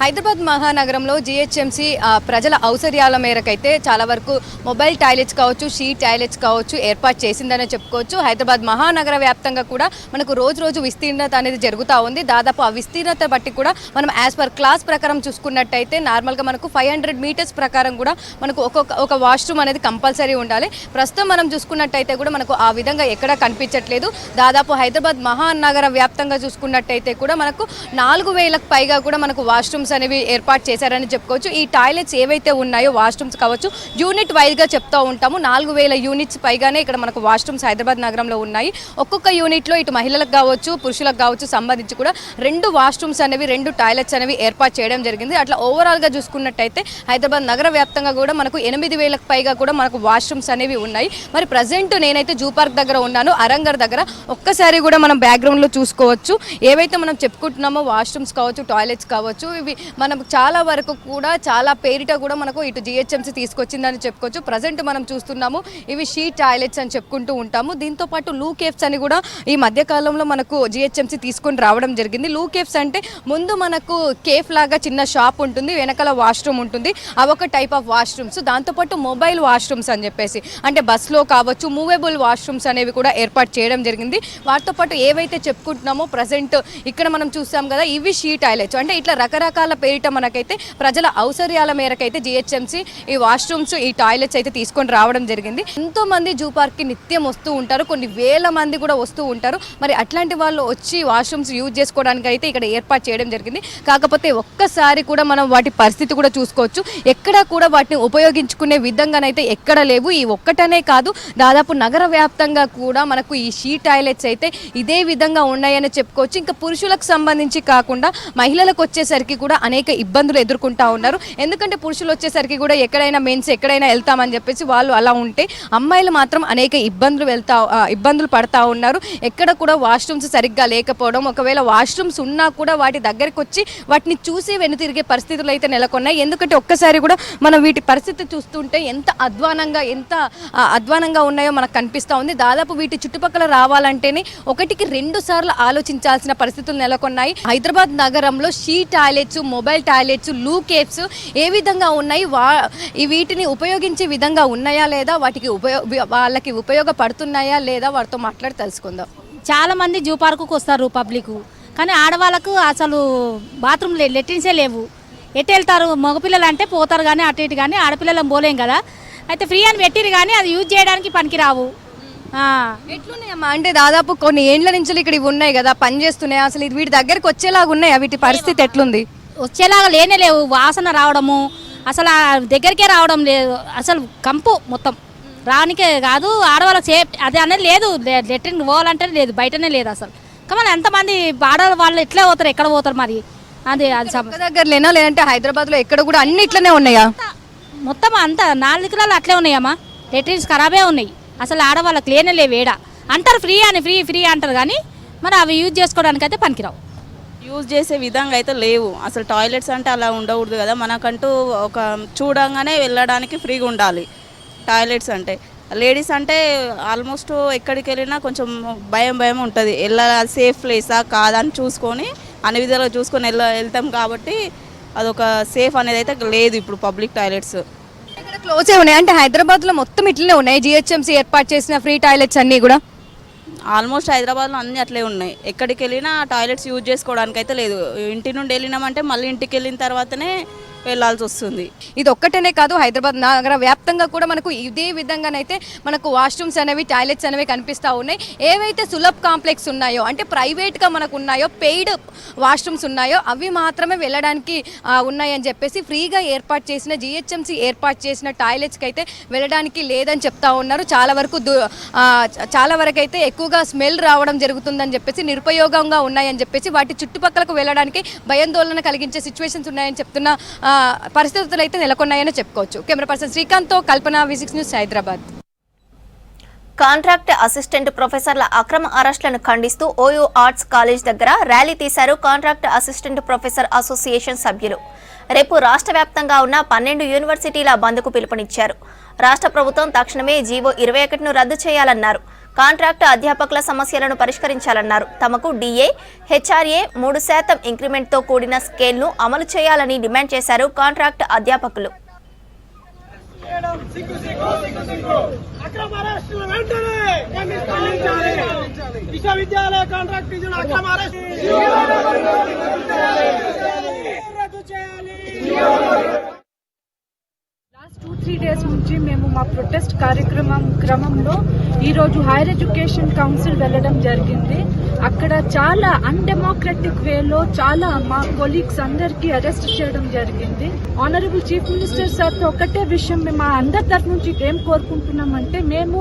హైదరాబాద్ మహానగరంలో జీహెచ్ఎంసీ ప్రజల అవసరాల మేరకైతే చాలా వరకు మొబైల్ టాయిలెట్స్ కావచ్చు, షీ టాయిలెట్స్ కావచ్చు ఏర్పాటు చేసిందనే చెప్పుకోవచ్చు. హైదరాబాద్ మహానగర వ్యాప్తంగా కూడా మనకు రోజు రోజు విస్తీర్ణత అనేది జరుగుతూ ఉంది. దాదాపు ఆ విస్తీర్ణత బట్టి కూడా మనం యాజ్ పర్ క్లాస్ ప్రకారం చూసుకున్నట్టయితే నార్మల్గా మనకు 500 మీటర్స్ ప్రకారం కూడా మనకు ఒక వాష్రూమ్ అనేది కంపల్సరీ ఉండాలి. ప్రస్తుతం మనం చూసుకున్నట్టయితే కూడా మనకు ఆ విధంగా ఎక్కడా కనిపించట్లేదు. దాదాపు హైదరాబాద్ మహానగర వ్యాప్తంగా చూసుకున్నట్టయితే కూడా మనకు 4000కు పైగా కూడా మనకు వాష్రూమ్స్ అనేవి ఏర్పాటు చేశారని చెప్పుకోవచ్చు. ఈ టాయిలెట్స్ ఏవైతే ఉన్నాయో వాష్రూమ్స్ కావచ్చు యూనిట్ వైజ్గా చెప్తూ ఉంటాము. 4000 యూనిట్స్ పైగానే ఇక్కడ మనకు వాష్రూమ్స్ హైదరాబాద్ నగరంలో ఉన్నాయి. ఒక్కొక్క యూనిట్లో ఇటు మహిళలకు కావచ్చు, పురుషులకు కావచ్చు సంబంధించి కూడా 2 వాష్రూమ్స్ అనేవి 2 టాయిలెట్స్ అనేవి ఏర్పాటు చేయడం జరిగింది. అట్లా ఓవరాల్గా చూసుకున్నట్టయితే హైదరాబాద్ నగర వ్యాప్తంగా కూడా మనకు 8000కు పైగా కూడా మనకు వాష్రూమ్స్ అనేవి ఉన్నాయి. మరి ప్రజెంట్ నేనైతే జూ పార్క్ దగ్గర ఉన్నాను, అరంగర్ దగ్గర. ఒక్కసారి కూడా మనం బ్యాక్గ్రౌండ్లో చూసుకోవచ్చు ఏవైతే మనం చెప్పుకుంటున్నామో వాష్రూమ్స్ కావచ్చు, టాయిలెట్స్ కావచ్చు, ఇవి మనం చాలా వరకు కూడా చాలా పేరిట కూడా మనకు ఇటు జీహెచ్ఎంసీ తీసుకొచ్చిందని చెప్పుకోవచ్చు. ప్రజెంట్ మనం చూస్తున్నాము ఇవి షీ టాయిలెట్స్ అని చెప్పుకుంటూ ఉంటాము. దీంతో పాటు లూ కేఫ్స్ అని కూడా ఈ మధ్య కాలంలో మనకు జీహెచ్ఎంసీ తీసుకొని రావడం జరిగింది. లూ కేఫ్స్ అంటే ముందు మనకు కేఫ్ లాగా చిన్న షాప్ ఉంటుంది, వెనకాల వాష్రూమ్ ఉంటుంది. అవొక టైప్ ఆఫ్ వాష్రూమ్స్. దాంతోపాటు మొబైల్ వాష్రూమ్స్ అని చెప్పేసి అంటే బస్లో కావచ్చు మూవేబుల్ వాష్రూమ్స్ అనేవి కూడా ఏర్పాటు చేయడం జరిగింది. వాటితో పాటు ఏవైతే చెప్పుకుంటున్నామో ప్రజెంట్ ఇక్కడ మనం చూస్తాం కదా ఇవి షీ టాయిలెట్స్. అంటే ఇట్లా రకరకాల పేరిట మనకైతే ప్రజల అవసరాల మేరకైతే జీహెచ్ఎంసీ ఈ వాష్రూమ్స్ ఈ టాయిలెట్స్ అయితే తీసుకొని రావడం జరిగింది. ఎంతో మంది జూ పార్క్కి నిత్యం వస్తూ ఉంటారు, కొన్ని వేల మంది కూడా వస్తూ ఉంటారు. మరి అట్లాంటి వాళ్ళు వచ్చి వాష్రూమ్స్ యూజ్ చేసుకోవడానికి అయితే ఇక్కడ ఏర్పాటు చేయడం జరిగింది. కాకపోతే ఒక్కసారి కూడా మనం వాటి పరిస్థితి కూడా చూసుకోవచ్చు. ఎక్కడా కూడా వాటిని ఉపయోగించుకునే విధంగానైతే ఎక్కడ లేవు. ఈ ఒక్కటనే కాదు దాదాపు నగర వ్యాప్తంగా కూడా మనకు ఈ షీ టాయిలెట్స్ అయితే ఇదే విధంగా ఉన్నాయని చెప్పుకోవచ్చు. ఇంకా పురుషులకు సంబంధించి కాకుండా మహిళలకు వచ్చేసరికి కూడా అనేక ఇబ్బందులు ఎదుర్కొంటా ఉన్నారు. ఎందుకంటే పురుషులు వచ్చేసరికి కూడా ఎక్కడైనా మెన్స్ ఎక్కడైనా వెళ్తామని చెప్పేసి వాళ్ళు అలా ఉంటే అమ్మాయిలు మాత్రం అనేక ఇబ్బందులు పడతా ఉన్నారు. ఎక్కడ కూడా వాష్రూమ్స్ సరిగ్గా లేకపోవడం, ఒకవేళ వాష్రూమ్స్ ఉన్నా కూడా వాటి దగ్గరికి వచ్చి వాటిని చూసి వెనుతిరిగే పరిస్థితులు అయితే నెలకొన్నాయి. ఎందుకంటే ఒక్కసారి కూడా మనం వీటి పరిస్థితి చూస్తుంటే ఎంత అధ్వానంగా ఉన్నాయో మనకు కనిపిస్తూ ఉంది. దాదాపు వీటి చుట్టుపక్కల రావాలంటేనే 1కి 2 సార్లు ఆలోచించాల్సిన పరిస్థితులు నెలకొన్నాయి. హైదరాబాద్ నగరంలో she toilets, mobile toilets, loo cafes ఏ విధంగా ఉన్నాయి, వీటిని ఉపయోగించే విధంగా ఉన్నాయా లేదా, వాళ్ళకి ఉపయోగపడుతున్నాయా లేదా వాటితో మాట్లాడి తెలుసుకుందాం. చాలా మంది జూ పార్కుకు వస్తారు పబ్లిక్, కానీ ఆడవాళ్ళకు అసలు బాత్రూమ్ లెట్రిన్సే లేవు. ఎటు వెళ్తారు? మగపిల్లలు అంటే పోతారు కానీ అటు ఇటు, కానీ ఆడపిల్లలను పోలేం కదా. అయితే ఫ్రీ అని పెట్టిరు కానీ అది యూజ్ చేయడానికి పనికిరావు. ఎట్లున్నాయమ్మా? అంటే దాదాపు కొన్ని ఏండ్ల నుంచి ఇక్కడ ఇవి ఉన్నాయి కదా, పని చేస్తున్నాయి. అసలు వీటి దగ్గరకు వచ్చేలాగా ఉన్నాయా? వీటి పరిస్థితి ఎట్లుంది? వచ్చేలాగా లేవు. వాసన రావడము, అసలు దగ్గరికే రావడం లేదు. అసలు కంపు మొత్తం రానికే కాదు. ఆడవాళ్ళకి సేఫ్ అది అనేది లేదు. లెట్రిన్ పోవాలంటే లేదు, బయటనే లేదు అసలు. కానీ ఎంతమంది ఆడవాళ్ళు ఎట్లా పోతారు, ఎక్కడ పోతారు మరి? అది దగ్గరలేనా లేదంటే హైదరాబాద్లో ఎక్కడ కూడా అన్ని ఇట్లనే ఉన్నాయా? మొత్తం అంతా 4 దిక్కులలో అట్లే ఉన్నాయమ్మా. లెట్రిన్స్ ఖరాబే ఉన్నాయి. అసలు ఆడవాళ్ళకి లేవు. ఏడా అంటారు ఫ్రీ అని, ఫ్రీ అంటారు కానీ మరి అవి యూజ్ చేసుకోవడానికి అయితే పనికిరావు. యూజ్ చేసే విధంగా అయితే లేవు. అసలు టాయిలెట్స్ అంటే అలా ఉండకూడదు కదా. మనకంటూ ఒక చూడంగానే వెళ్ళడానికి ఫ్రీగా ఉండాలి టాయిలెట్స్ అంటే. లేడీస్ అంటే ఆల్మోస్ట్ ఎక్కడికి వెళ్ళినా కొంచెం భయం ఉంటుంది. సేఫ్ ప్లేసా కాదా అని చూసుకొని అన్ని విధాలుగా చూసుకొని వెళ్తాం కాబట్టి అదొక సేఫ్ అనేది అయితే లేదు ఇప్పుడు పబ్లిక్ టాయిలెట్స్. ఇక్కడ క్లోజ్ ఉన్నాయి అంటే హైదరాబాద్లో మొత్తం ఇట్లనే ఉన్నాయి. జీహెచ్ఎంసీ ఏర్పాటు చేసిన ఫ్రీ టాయిలెట్స్ అన్నీ కూడా ఆల్మోస్ట్ హైదరాబాద్లో అన్నీ అట్లే ఉన్నాయి. ఎక్కడికి వెళ్ళినా టాయిలెట్స్ యూజ్ చేసుకోవడానికి అయితే లేదు. ఇంటి నుండి వెళ్ళినామంటే మళ్ళీ ఇంటికి వెళ్ళిన తర్వాతనే వెళ్ళాల్సి వస్తుంది. ఇది ఒక్కటనే కాదు, హైదరాబాద్ నగర వ్యాప్తంగా కూడా మనకు ఇదే విధంగానైతే మనకు వాష్రూమ్స్ అనేవి, టాయిలెట్స్ అనేవి కనిపిస్తూ ఉన్నాయి. ఏవైతే సులభ్ కాంప్లెక్స్ ఉన్నాయో అంటే ప్రైవేట్గా మనకు ఉన్నాయో, పెయిడ్ వాష్రూమ్స్ ఉన్నాయో అవి మాత్రమే వెళ్ళడానికి ఉన్నాయని చెప్పేసి ఫ్రీగా ఏర్పాటు చేసిన జీహెచ్ఎంసీ ఏర్పాటు చేసిన టాయిలెట్స్కి అయితే వెళ్ళడానికి లేదని చెప్తా ఉన్నారు. చాలా వరకు అయితే ఎక్కువగా స్మెల్ రావడం జరుగుతుందని చెప్పేసి, నిరుపయోగంగా ఉన్నాయని చెప్పేసి వాటి చుట్టుపక్కలకు వెళ్ళడానికి భయాందోళన కలిగించే సిచ్యువేషన్స్ ఉన్నాయని చెప్తున్న పరిస్థితులు అయితే నెలకొన్నాయని చెప్పుకోవచ్చు. కెమెరా పర్సన్ శ్రీకాంత్తో Kalpana, V6 news, Hyderabad. Contract assistant ప్రొఫెసర్ల అక్రమ అరెస్టులను ఖండిస్తూ ఓయూ ఆర్ట్స్ కాలేజ్ దగ్గర ర్యాలీ తీశారు కాంట్రాక్ట్ అసిస్టెంట్ ప్రొఫెసర్ అసోసియేషన్ సభ్యులు. రేపు రాష్ట్ర వ్యాప్తంగా ఉన్న 12 యూనివర్సిటీల బంద్కు పిలుపునిచ్చారు. రాష్ట్ర ప్రభుత్వం తక్షణమే జీవో 21ను రద్దు చేయాలన్నారు. కాంట్రాక్టు అధ్యాపకుల సమస్యలను పరిష్కరించాలన్నారు. తమకు డిఏ, హెచ్ఆర్ఏ 3% ఇంక్రిమెంట్తో కూడిన స్కేల్ను అమలు చేయాలని డిమాండ్ చేశారు కాంట్రాక్టు అధ్యాపకులు. విశ్వవిద్యాలయ కాంట్రాక్ట్ లాస్ట్ 2-3 డేస్ నుంచి మేము మా ప్రొటెస్ట్ క్రమంలో ఈరోజు హైయర్ ఎడ్యుకేషన్ కౌన్సిల్ వెళ్ళడం జరిగింది. అక్కడ చాలా అన్డెమోక్రటిక్ వేలో చాలా మా కొలీగ్స్ అందరికీ అరెస్ట్ చేయడం జరిగింది. ఆనరబుల్ చీఫ్ మినిస్టర్ సార్తో ఒకటే విషయం మేము మా అందరి తరఫు నుంచి ఏం కోరుకుంటున్నామంటే, మేము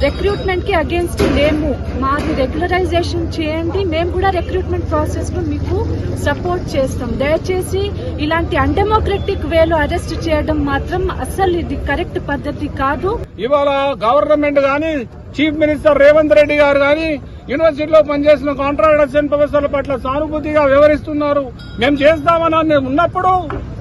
రిక్రూట్మెంట్ కి అగేన్స్ట్ లేము, మాది రెగ్యులరైజేషన్ చేయండి, మేము కూడా రిక్రూట్మెంట్ ప్రాసెస్ లో మీకు సపోర్ట్ చేస్తాం. దయచేసి ఇలాంటి అన్డెమోక్రటిక్ వేలో అరెస్ట్ చేయడం మాత్రం అసలు ఇది కరెక్ట్ పద్ధతి కాదు. ఇవాళ గవర్నమెంట్ గాని చీఫ్ మినిస్టర్ రేవంత్ రెడ్డి గారు గాని యూనివర్సిటీలో పనిచేసిన కాంట్రాక్ట్ అసిస్టెంట్ ప్రొఫెసర్ల పట్ల సానుభూతిగా వ్యవహరిస్తున్నారు. మేము చేస్తామని ఉన్నప్పుడు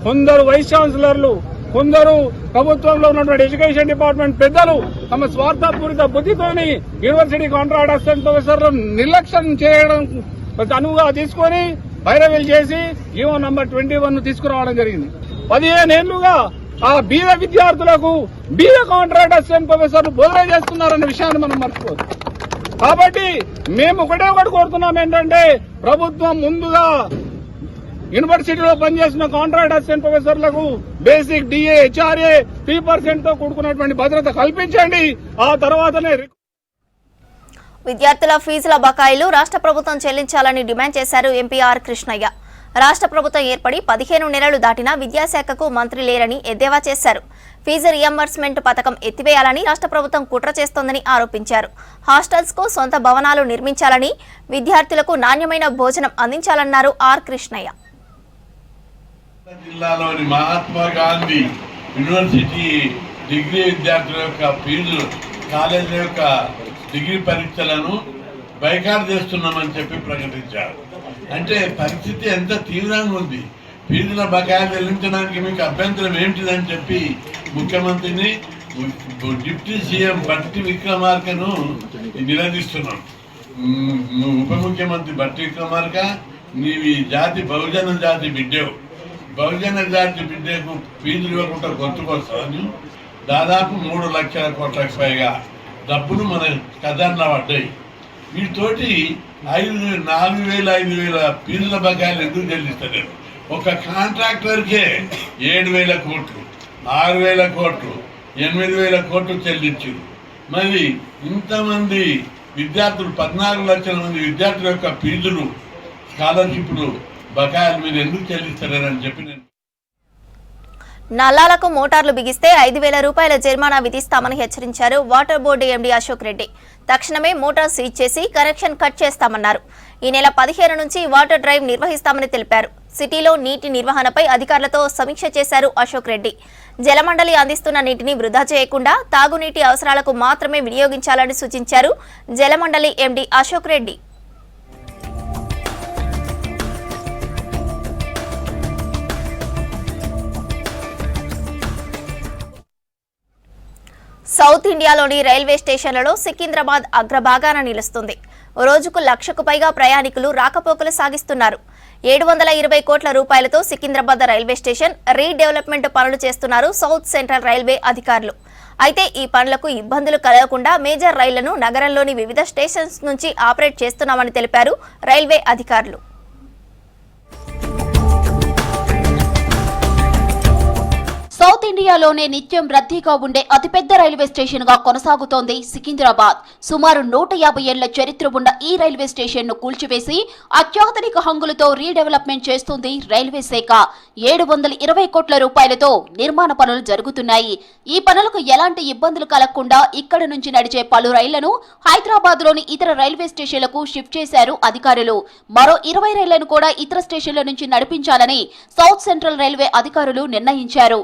కొందరు వైస్ ఛాన్సలర్లు, కొందరు ప్రభుత్వంలో ఉన్నటువంటి ఎడ్యుకేషన్ డిపార్ట్మెంట్ పెద్దలు తమ స్వార్థపూరిత బుద్ధితోని యూనివర్సిటీ కాంట్రాక్ట్ అసిస్టెంట్ ప్రొఫెసర్లను నిర్లక్ష్యం చేయడం అనువుగా తీసుకుని వైరవిల్ చేసి జీవో నంబర్ 21 తీసుకురావడం జరిగింది. 15 ఏళ్లుగా ఆ బీద విద్యార్థులకు బీద కాంట్రాక్ట్ అసిస్టెంట్ ప్రొఫెసర్లు బోధన చేస్తున్నారన్న విషయాన్ని మనం మర్చిపోదు. కాబట్టి మేము ఒకటి కోరుతున్నాం ఏంటంటే, ప్రభుత్వం ముందుగా యూనివర్సిటీలో పనిచేసిన కాంట్రాక్ట్ అసిస్టెంట్ ప్రొఫెసర్లకు బేసిక్ డిఏ, హెచ్ఆర్ఏ 3% తో కూడుకున్నటువంటి భద్రత కల్పించండి. ఆ తర్వాతనే విద్యార్థుల ఫీజుల బకాయిలు రాష్ట్ర ప్రభుత్వం చెల్లించాలని డిమాండ్ చేశారు ఎంపీ ఆర్ కృష్ణయ్య. రాష్ట్ర ప్రభుత్వం ఏర్పడి 15 నెలలు దాటినా విద్యాశాఖకు మంత్రి లేరని ఎద్దేవా చేశారు. ఫీజు రియంబర్స్మెంట్ పథకం ఎత్తివేయాలని రాష్ట్ర ప్రభుత్వం కుట్ర చేస్తోందని ఆరోపించారు. హాస్టల్స్ కు సొంత భవనాలు నిర్మించాలని, విద్యార్థులకు నాణ్యమైన భోజనం అందించాలన్నారు ఆర్ కృష్ణయ్య. జిల్లాలోని మహాత్మా గాంధీ యూనివర్సిటీ డిగ్రీ విద్యార్థుల యొక్క ఫీజు, కాలేజీల యొక్క డిగ్రీ పరీక్షలను బైకాట్ చేస్తున్నామని చెప్పి ప్రకటించారు. అంటే పరిస్థితి ఎంత తీవ్రంగా ఉంది. ఫీజుల బకాయిలు చెల్లించడానికి మీకు అభ్యంతరం ఏంటిదని చెప్పి ముఖ్యమంత్రిని, డిప్యూటీ సీఎం బట్టి విక్రమార్కను నిలదీస్తున్నాం. ఉప ముఖ్యమంత్రి బట్టి విక్రమార్క, నీవి జాతి బహుజన జాతి బిడ్డవు, బహుజన జాతి బిడ్డకు ఫీజులు ఇవ్వకుండా గుర్తుకొస్తామని దాదాపు 3 లక్షల కోట్లకు పైగా డబ్బులు మన ఖజానా పడ్డాయి. వీటితోటి 4,000-5,000 ఫీజుల బకాయిలు ఎందుకు చెల్లిస్తలేరు? ఒక కాంట్రాక్టర్కే 7,000 కోట్లు, 6,000 కోట్లు, 8,000 కోట్లు చెల్లించారు. మరి ఇంతమంది విద్యార్థులు, 14 లక్షల మంది విద్యార్థుల యొక్క ఫీజులు, స్కాలర్షిప్లు బకాయిలు మీరు ఎందుకు చెల్లిస్తలేరని చెప్పి నేను నల్లాలకు మోటార్లు బిగిస్తే 5,000 రూపాయల జరిమానా విధిస్తామని హెచ్చరించారు water board MD Ashok Reddy. తక్షణమే మోటార్ సీజ్ చేసి కనెక్షన్ కట్ చేస్తామన్నారు. ఈ నెల 15 నుంచి వాటర్ డ్రైవ్ నిర్వహిస్తామని తెలిపారు. సిటీలో నీటి నిర్వహణపై అధికారులతో సమీక్ష చేశారు అశోక్ రెడ్డి. జలమండలి అందిస్తున్న నీటిని వృధా చేయకుండా తాగునీటి అవసరాలకు మాత్రమే వినియోగించాలని సూచించారు జలమండలి ఎండీ అశోక్ రెడ్డి. సౌత్ ఇండియాలోని రైల్వే స్టేషన్లలో సికింద్రాబాద్ అగ్రభాగాన నిలుస్తుంది. రోజుకు 1,00,000కు పైగా ప్రయాణికులు రాకపోకలు సాగిస్తున్నారు. 720 కోట్ల రూపాయలతో సికింద్రాబాద్ రైల్వే స్టేషన్ రీడెవలప్మెంట్ పనులు చేస్తున్నారు సౌత్ సెంట్రల్ రైల్వే అధికారులు. అయితే ఈ పనులకు ఇబ్బందులు కలగకుండా మేజర్ రైళ్లను నగరంలోని వివిధ స్టేషన్స్ నుంచి ఆపరేట్ చేస్తున్నామని తెలిపారు రైల్వే అధికారులు. సౌత్ ఇండియాలోనే నిత్యం రద్దీగా ఉండే అతిపెద్ద రైల్వే స్టేషన్ గా కొనసాగుతోంది సికింద్రాబాద్. సుమారు 150 ఏళ్ల చరిత్ర ఉన్న ఈ రైల్వే స్టేషన్ ను కూల్చివేసి అత్యాధునిక హంగులతో రీడెవలప్మెంట్ చేస్తుంది రైల్వే శాఖ. 720 కోట్ల రూపాయలతో నిర్మాణ పనులు జరుగుతున్నాయి. ఈ పనులకు ఎలాంటి ఇబ్బందులు కలగకుండా ఇక్కడ నుంచి నడిచే పలు రైళ్లను హైదరాబాద్ లోని ఇతర రైల్వే స్టేషన్లకు షిఫ్ట్ చేశారు అధికారులు. మరో 20 రైళ్లను కూడా ఇతర స్టేషన్ల నుంచి నడిపించాలని సౌత్ సెంట్రల్ రైల్వే అధికారులు నిర్ణయించారు.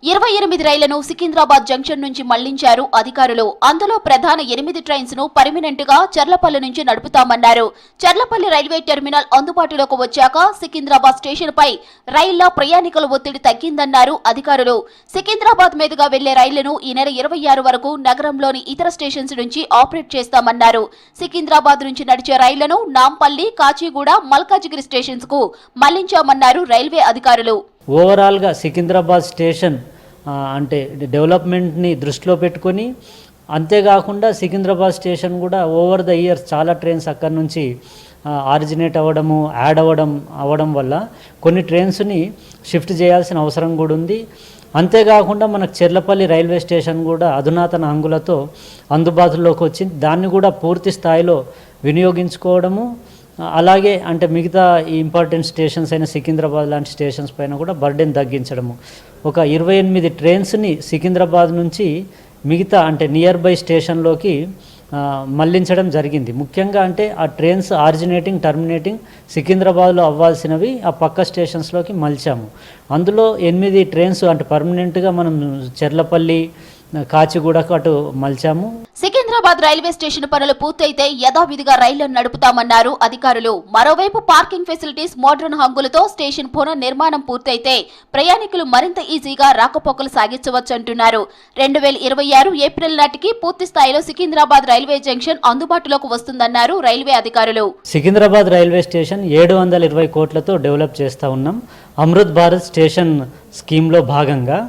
28 రైళ్లను సికింద్రాబాద్ జంక్షన్ నుంచి మళ్లించారు అధికారులు. అందులో ప్రధాన 8 ట్రైన్స్ ను పర్మినెంట్ గా చర్లపల్లి నుంచి నడుపుతామన్నారు. చర్లపల్లి రైల్వే టెర్మినల్ అందుబాటులోకి వచ్చాక సికింద్రాబాద్ స్టేషన్ పై రైళ్ల ప్రయాణికుల ఒత్తిడి తగ్గిందన్నారు అధికారులు. సికింద్రాబాద్ మీదుగా వెళ్లే రైళ్లను ఈ నెల 26 వరకు నగరంలోని ఇతర స్టేషన్స్ నుంచి ఆపరేట్ చేస్తామన్నారు. సికింద్రాబాద్ నుంచి నడిచే రైళ్లను నాంపల్లి, కాచిగూడ, మల్కాజిగిరి స్టేషన్స్ కు మళ్లించామన్నారు రైల్వే అధికారులు. ఓవరాల్గా సికింద్రాబాద్ స్టేషన్ అంటే డెవలప్మెంట్ని దృష్టిలో పెట్టుకొని, అంతేకాకుండా సికింద్రాబాద్ స్టేషన్ కూడా ఓవర్ ద ఇయర్స్ చాలా ట్రైన్స్ అక్కడి నుంచి ఆరిజినేట్ అవ్వడము, యాడ్ అవ్వడం వల్ల కొన్ని ట్రైన్స్ని షిఫ్ట్ చేయాల్సిన అవసరం కూడా ఉంది. అంతేకాకుండా మనకు చెర్లపల్లి రైల్వే స్టేషన్ కూడా అధునాతన హంగులతో అందుబాటులోకి వచ్చింది. దాన్ని కూడా పూర్తి స్థాయిలో వినియోగించుకోవడము, అలాగే అంటే మిగతా ఈ ఇంపార్టెంట్ స్టేషన్స్ అయిన సికింద్రాబాద్ లాంటి స్టేషన్స్ పైన కూడా బర్డెన్ తగ్గించడము. ఒక 28 ట్రైన్స్ని సికింద్రాబాద్ నుంచి మిగతా అంటే నియర్ బై స్టేషన్లోకి మళ్లించడం జరిగింది. ముఖ్యంగా అంటే ఆ ట్రైన్స్ ఆరిజినేటింగ్, టర్మినేటింగ్ సికింద్రాబాద్లో అవ్వాల్సినవి ఆ పక్క స్టేషన్స్లోకి మలిచాము. అందులో 8 ట్రైన్స్ అంటే పర్మనెంట్గా మనం చెర్లపల్లి, కాచిగూడకు అటు మలిచాము. సికింద్రాబాద్ రైల్వే స్టేషన్ పనులు పూర్తయితే యథావిధిగా రైళ్లను నడుపుతామన్నారు అధికారులు. మరోవైపు పార్కింగ్ ఫెసిలిటీస్, మోడ్రన్ హంగులతో స్టేషన్ పునర్నిర్మాణం పూర్తయితే ప్రయాణికులు మరింత ఈజీగా రాకపోకలు సాగించవచ్చంటున్నారు. 2026 ఏప్రిల్ నాటికి పూర్తి స్థాయిలో సికింద్రాబాద్ రైల్వే జంక్షన్ అందుబాటులోకి వస్తుందన్నారు రైల్వే అధికారులు. సికింద్రాబాద్ రైల్వే స్టేషన్ 720 కోట్లతో డెవలప్ చేస్తూ ఉన్నాం. అమృత్ భారత్ స్టేషన్ స్కీమ్లో భాగంగా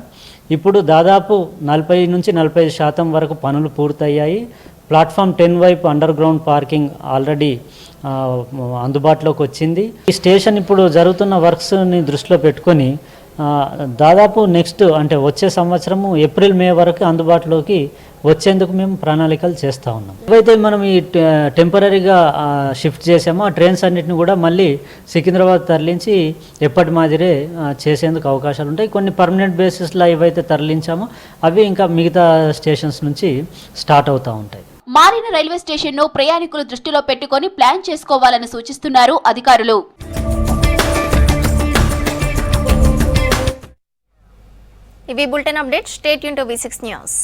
ఇప్పుడు దాదాపు 40 నుంచి 45% వరకు పనులు పూర్తయ్యాయి. ప్లాట్ఫామ్ 10 వైపు అండర్ గ్రౌండ్ పార్కింగ్ ఆల్రెడీ అందుబాటులోకి వచ్చింది. ఈ స్టేషన్ ఇప్పుడు జరుగుతున్న వర్క్స్ని దృష్టిలో పెట్టుకొని దాదాపు నెక్స్ట్ అంటే వచ్చే సంవత్సరము ఏప్రిల్, మే వరకు అందుబాటులోకి వచ్చేందుకు మేము ప్రణాళికలు చేస్తూ ఉన్నాం. ఏవైతే మనం ఈ టెంపరీగా షిఫ్ట్ చేసామో ఆ ట్రైన్స్ అన్నిటిని కూడా మళ్ళీ సికింద్రాబాద్ తరలించి ఎప్పటి మాదిరే చేసేందుకు అవకాశాలు ఉంటాయి. కొన్ని పర్మనెంట్ బేసిస్లో ఏవైతే తరలించామో అవి ఇంకా మిగతా స్టేషన్స్ నుంచి స్టార్ట్ అవుతూ ఉంటాయి. మారిన రైల్వే స్టేషన్ ను ప్రయాణికులు దృష్టిలో పెట్టుకొని ప్లాన్ చేసుకోవాలని సూచిస్తున్నారు అధికారులు. ఇవి bulletin update. Stay tune to V6 news.